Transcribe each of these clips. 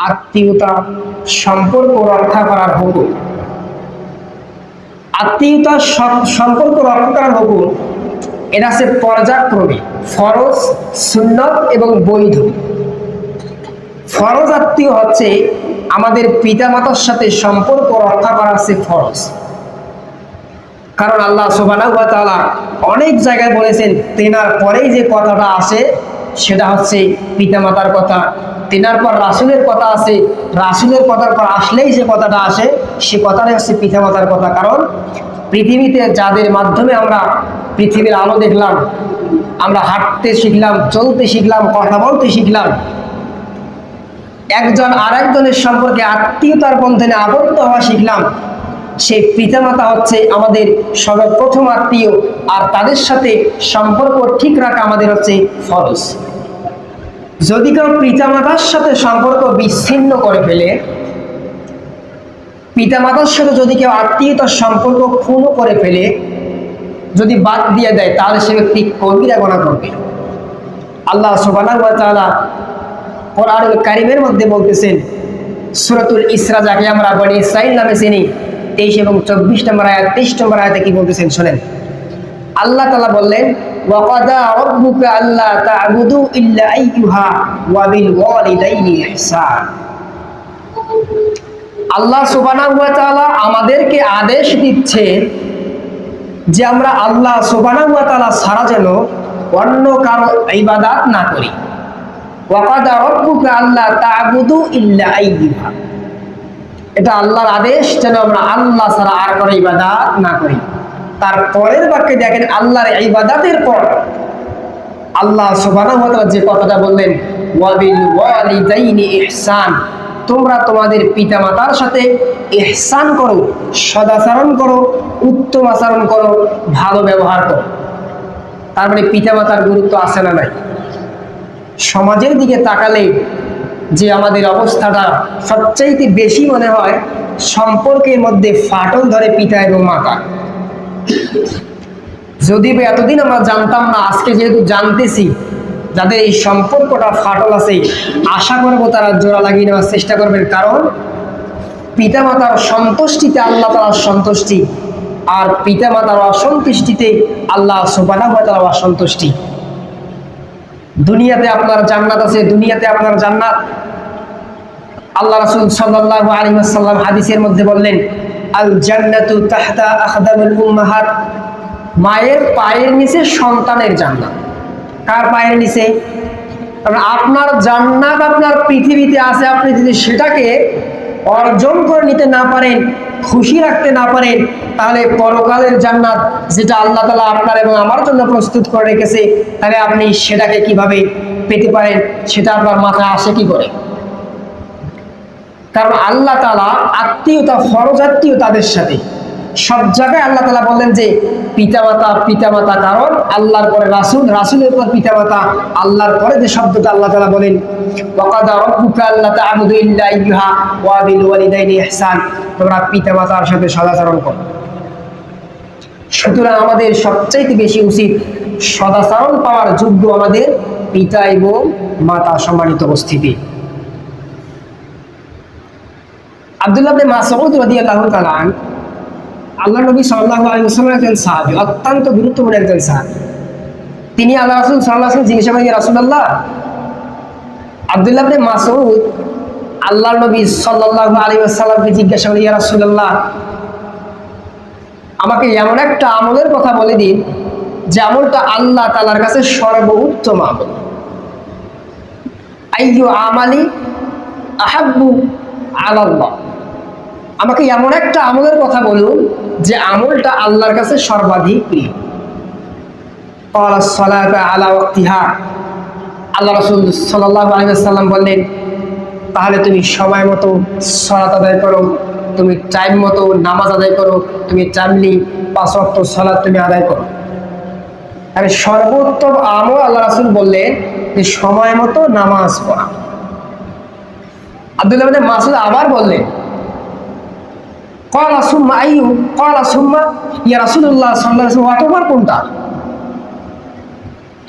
আত্মীয়তা সম্পর্ক রক্ষা করার হুকুম। আত্মীয়তা সম্পর্ক রক্ষা করার হুকুম এটা আছে পর্যায়ক্রমে ফরজ, সুন্নত এবং বৈধ। ফরজ আত্মীয় হচ্ছে আমাদের পিতামাতার সাথে সম্পর্ক রক্ষা করা আছে ফরজ। কারণ আল্লাহ সুবহানাহু ওয়া তাআলা অনেক জায়গায় বলেছেন তেনার পরেই যে কথাটা আসে সেটা হচ্ছে পিতামাতার কথা, তেনার পর রাসূলের কথা আছে, রাসূলের কথার পর আসলেই যে কথাটা আসে সে কথাটাই হচ্ছে পিতামাতার কথা। কারণ পৃথিবীতে যাদের মাধ্যমে আমরা পৃথিবীর আলো দেখলাম, আমরা হাঁটতে শিখলাম, চলতে শিখলাম, কথা বলতে শিখলাম, একজন আরেকজনের সম্পর্কে আত্মীয়তার বন্ধনে আবদ্ধ হওয়া শিখলাম, সেই পিতামাতা হচ্ছে আমাদের সর্বপ্রথম আত্মীয়। আর তাদের সাথে সম্পর্ক ঠিক রাখা আমাদের হচ্ছে ফরজ। যদি কেউ পিতামাতার সাথে সম্পর্ক বিচ্ছিন্ন করে ফেলে, পিতামাতার সাথে যদি কেউ আত্মীয়তার সম্পর্ক ক্ষুণ্ণ করে ফেলে, যদি বাদ দিয়ে দেয়, তাহলে সে ব্যক্তি কবিরা গুনাহ করবে। আল্লাহ সুবহানাহু ওয়া তাআলা কোরআনুল কারীমের মধ্যে বলতেছেন, সূরাতুল ইসরা যাকে আমরা বনি ইসরাঈল নামে চিনি, 23 এবং 24 নম্বর আয়াত, 23 নম্বর আয়াতে কি বলতেছেন শুনেন। আল্লাহ তাআলা বললেন, ওয়া কাদা রাব্বুকা আল্লা তা'বুদু ইল্লা আইয়ুহা ওয়া বিল ওয়ালিদাইনি ইহসান। আল্লাহ সুবহানাহু ওয়া তাআলা আমাদেরকে আদেশ দিচ্ছেন যে আমরা আল্লাহ সুবহানাহু ওয়া তাআলা ছাড়া যেন অন্য কারো ইবাদত না করি। ওয়া কাদা রাব্বুকা আল্লা তা'বুদু ইল্লা আইয়ুহা, এটা আল্লাহর আদেশ যেন আমরা আল্লাহ ছাড়া আর কারো ইবাদত না করি। তারপরের বাক্যে দেখেন আল্লাহর ইবাদতের পর আল্লাহ সুবহানাহু ওয়া তাআলা যে কথাটা বললেন, ওয়া বিল ওয়ালিদাইনি ইহসান, তোমরা তোমাদের পিতামাতার সাথে ইহসান করো, সদাচরণ করো, উত্তম আচরণ করো, ভালো ব্যবহার করো। তার মানে পিতামাতার গুরুত্ব আছে না নাই? সমাজের দিকে তাকালে যে আমাদের অবস্থাটা সবচাইতে বেশি মনে হয় সম্পর্কের মধ্যে ফাটল ধরে পিতা এবং মাতা। যদি এতদিন আমরা জানতাম না, আজকে যেহেতু জানতেছি, যাদের এই সম্পর্কটা ফাটল আছে আশা করবো তারা জোড়া লাগিয়ে নেওয়ার চেষ্টা করবেন। কারণ পিতামাতার সন্তুষ্টিতে আল্লাহ তাআলার সন্তুষ্টি, আর পিতামাতার অসন্তুষ্টিতে আল্লাহ সুবহানাহু ওয়া তাআলার অসন্তুষ্টি। দুনিয়াতে আপনার জান্নাত আছে, দুনিয়াতে আপনার জান্নাত। আল্লাহ রাসূল সাল্লাল্লাহু আলাইহি ওয়াসাল্লাম হাদিসের মধ্যে বললেন, আল জান্নাতু তাহতা আখদামুল উম্মাহাত, মায়ের পায়ের নিচে সন্তানের জান্নাত। কার পায়ের নিচে? কারণ আপনার জান্নাত আপনার পৃথিবীতে আছে, আপনি যদি সেটাকে অর্জন করে নিতে না পারেন, খুশি রাখতে না পারেন, তাহলে পরকালের জান্নাত যেটা আল্লাহ তাআলা আপনার এবং আমার জন্য প্রস্তুত করে রেখেছে, তাহলে আপনি সেটাকে কিভাবে পেতে পারেন? সেটা আপনার মাথায় আসে কি করে? কারণ আল্লাহ তাআলা আত্মীয়তা, ফরজ আত্মীয় তাদের সাথে সব জায়গায় আল্লাহ তাআলা বললেন যে পিতামাতা, পিতামাতা, কারণ আল্লাহর পরে রাসূল, রাসূলের পর পিতামাতা, আল্লাহর পরে যে শব্দটা আল্লাহ তাআলা বলেন, ওয়া কাদা রাব্বুকা আল্লা তা'বুদু ইল্লা আইয়ুহা ওয়া বিল ওয়ালিদাইনি ইহসান, তোমরা পিতামাতার সাথে সদাচরণ করো। সুতরাং আমাদের সবচাইতে বেশি উচিত সদাচরণ পাওয়ার যোগ্য আমাদের পিতা এবং মাতা সম্মানিত উপস্থিতি। আব্দুল্লাহ ইবনে মাসউদ রাদিয়াল্লাহু তাআলা আনহু, আল্লাহ নবী সাল্লাল্লাহু আলাইহি ওয়াসাল্লাম একজন সাহাবী, অত্যন্ত গুরুত্বপূর্ণ একজন সাহাবী। তিনি আল্লাহ রাসূল সাল্লাল্লাহু আলাইহি ওয়াসাল্লাম জিজ্ঞাসা করেন, ইয়া রাসূলুল্লাহ, আব্দুল্লাহ ইবনে মাসউদ আল্লাহ নবী সাল্লাল্লাহু আলাইহি ওয়াসাল্লামকে জিজ্ঞাসা করেন, ইয়া রাসূলুল্লাহ, আমাকে এমন একটা আমলের কথা বলে দিন যে আমলটা আল্লাহ তাআলার কাছে সর্বোত্তম আমল। আইয়ু আমালি আহাব্বু আলাল্লাহ, আমাকে এমন একটা আমলের কথা বলুন যে আমলটা আল্লাহর কাছে সর্বাধিক প্রিয়। ক্বালা সালাতু আলা ওয়াক্তিহা, আল্লাহ রাসূল সাল্লাল্লাহু আলাইহি ওয়াসাল্লাম বললেন, তাহলে তুমি সময় মতো সালাত আদায় করো, তুমি টাইম মতো নামাজ আদায় করো, তুমি টাইমলি 5 ওয়াক্ত সালাত তুমি আদায় করো। আরে সর্বোত্তম আমল আল্লাহ রাসূল বললেন যে সময় মতো নামাজ পড়া। আব্দুল্লাহ ইবনে মাসউদ আবার বললেন, ক্বালা সুম্মা আইয়ু, ক্বালা সুম্মা ইয়া রাসূলুল্লাহ সাল্লাল্লাহু আলাইহি ওয়াসাল্লাম, অতঃপর কোনটা?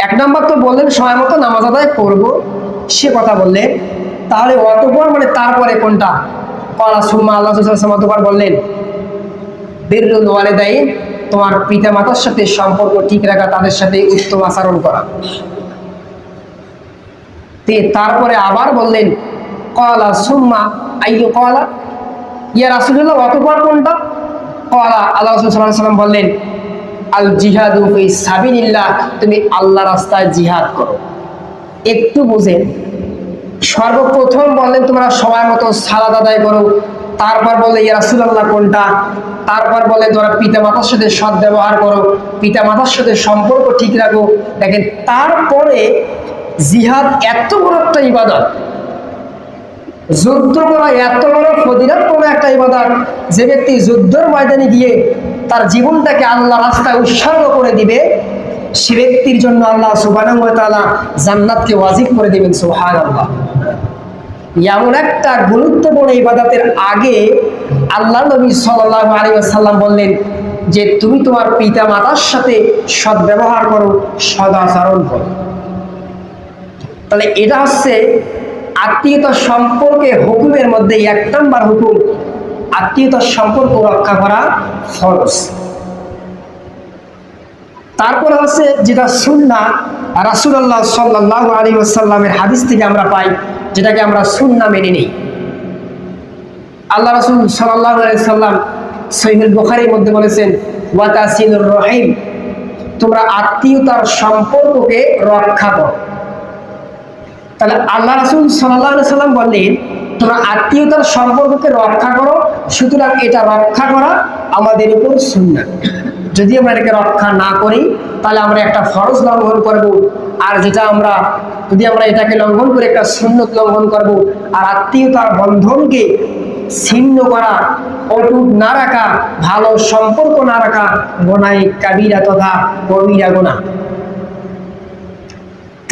এক নাম্বার তো বললেন সময় মতো নামাজ আদায় করব, সে কথা বললেন। তাহলে অতঃপর মানে তারপরে কোনটা? কলা সুম্মা, আল্লাহ অতঃপর বললেন বিররুল ওয়ালিদাইন, তোমার পিতা মাতার সাথে সম্পর্ক ঠিক রাখা, তাদের সাথে উত্তম আচরণ করা। তারপরে আবার বললেন কলা সুম্মা আইয়ু কলা, ইয়া রাসূলুল্লাহ অতঃপর কোনটা? কলা, আল্লাহ রাসূল সাল্লাল্লাহু আলাইহি ওয়াসাল্লাম বললেন আল জিহাদু ফি সাবিলিল্লাহ, তুমি আল্লাহ রাস্তায় জিহাদ করো। একটু বুঝেন, সর্বপ্রথম বললেন তোমরা সময় মতো সালাত আদায় করো, তারপর বললে ইয়া রাসূলুল্লাহ কোনটা? তারপর বলে তোমরা পিতা মাতার সাথে সৎ ব্যবহার করো, পিতা মাতার সাথে সম্পর্ক ঠিক রাখো। দেখেন, তারপরে জিহাদ এত বড় একটা ইবাদত, যুদ্ধ করা এত বড় ফজিলতপূর্ণ একটা ইবাদত, যে ব্যক্তি যুদ্ধের ময়দানে গিয়ে তার জীবনটাকে আল্লাহ রাস্তায় উৎসর্গ করে দিবে, সে ব্যক্তির জন্য আল্লাহ সুবহানাহু ওয়া তাআলা জান্নাতকে ওয়াজিব করে দিবেন। সুবহানাল্লাহ। এমন একটা গুরুত্বপূর্ণ ইবাদতের আগে আল্লাহ নবী সাল্লাল্লাহু আলাইহি ওয়াসাল্লাম বললেন যে তুমি তোমার পিতা মাতার সাথে সৎ ব্যবহার করো, সদাচরণ করো। তাহলে এটা হচ্ছে আত্মীয়তার সম্পর্কে হুকুমের মধ্যে 1 নম্বর হুকুম, আত্মীয়তার সম্পর্ক রক্ষা করা ফরজ। তারপরে হচ্ছে যেটা সুন্নাহ, রাসূলুল্লাহ সাল্লাল্লাহু আলাইহি ওয়াসাল্লামের হাদিস থেকে আমরা পাই, যেটাকে আমরা সুন্নাহ মেনে নিই। আল্লাহ রাসূল সাল্লাল্লাহু আলাইহি ওয়াসাল্লাম সহিহুল বুখারীর মধ্যে বলেছেন ওয়া তাসিলুর রহিম, তোমরা আত্মীয়তার সম্পর্ককে রক্ষা করো। তাহলে আল্লাহ রাসূল সাল্লাল্লাহু আলাইহি ওয়াসাল্লাম বললেন তোমরা আত্মীয়তার সম্পর্ককে রক্ষা করো, সুতরাং এটা রক্ষা করা আমাদের উপর সুন্নাহ। যদি আমরা এটাকে রক্ষা না করি তাহলে আমরা একটা ফরজ লঙ্ঘন করব, আর যেটা আমরা যদি আমরা এটাকে লঙ্ঘন করে একটা সুন্নত লঙ্ঘন করব। আর আত্মীয়তার বন্ধনকে ছিন্ন করা, অটুট না রাখা, ভালো সম্পর্ক না রাখা গুনাহে কাবীরা তথা কবিরা গুনাহ।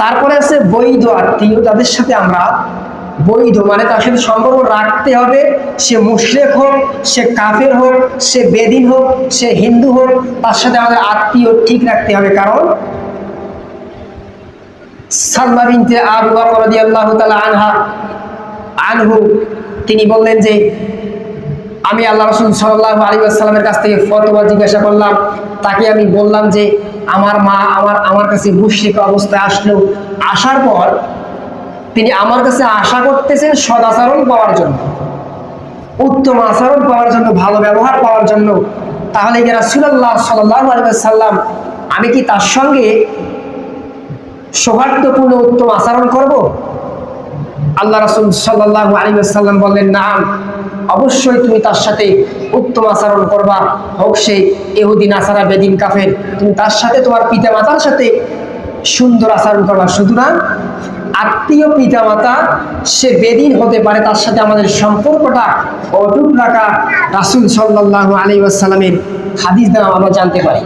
তারপরে আছে বৈধ আত্মীয়, তাদের সাথে আমরা বৈধ মানে তার সাথে সম্পর্ক রাখতে হবে, সে মুশরিক হোক, সে কাফের হোক, সে বেদিন হোক, সে হিন্দু হোক, তার সাথে আমাদের আত্মীয় ঠিক রাখতে হবে। কারণ সালমা বিনতে আবু বকর রাদিয়াল্লাহু তাআলা আনহু তিনি বললেন যে আমি আল্লাহ রাসূল সাল্লাল্লাহু আলাইহি ওয়াসাল্লামের কাছ থেকে ফতোয়া জিজ্ঞাসা করলাম, তাকে আমি বললাম যে আমার মা আমার কাছে মুশরিক অবস্থায় আসলো, আসার পর তিনি আমার কাছে আশা করতেছেন সদাচরণ পাওয়ার জন্য, উত্তম আচরণ পাওয়ার জন্য, ভালো ব্যবহার পাওয়ার জন্য। তাহলে কি রাসূলুল্লাহ সাল্লাল্লাহু আলাইহি ওয়াসাল্লাম আমি কি তার সঙ্গে সৌহার্দ্যপূর্ণ উত্তম আচরণ করব? আল্লাহ রাসূল সাল্লাল্লাহু আলাইহি ওয়াসাল্লাম বললেন নাম, অবশ্যই তুমি তার সাথে উত্তম আচরণ করবা, হোক সে ইহুদি, নাসারা, বেদিন, কাফের। তুমি তার সাথে তোমার পিতা মাতার সাথে সুন্দর আচরণ করবা। সুতরাং আত্মীয় পিতা মাতা সে বেদিন হতে পারে, তার সাথে আমাদের সম্পর্কটা অটুট রাখা রাসূল সাল্লাল্লাহু আলাইহি ওয়াসাল্লামের হাদিস দ্বারা আমরা জানতে পারি।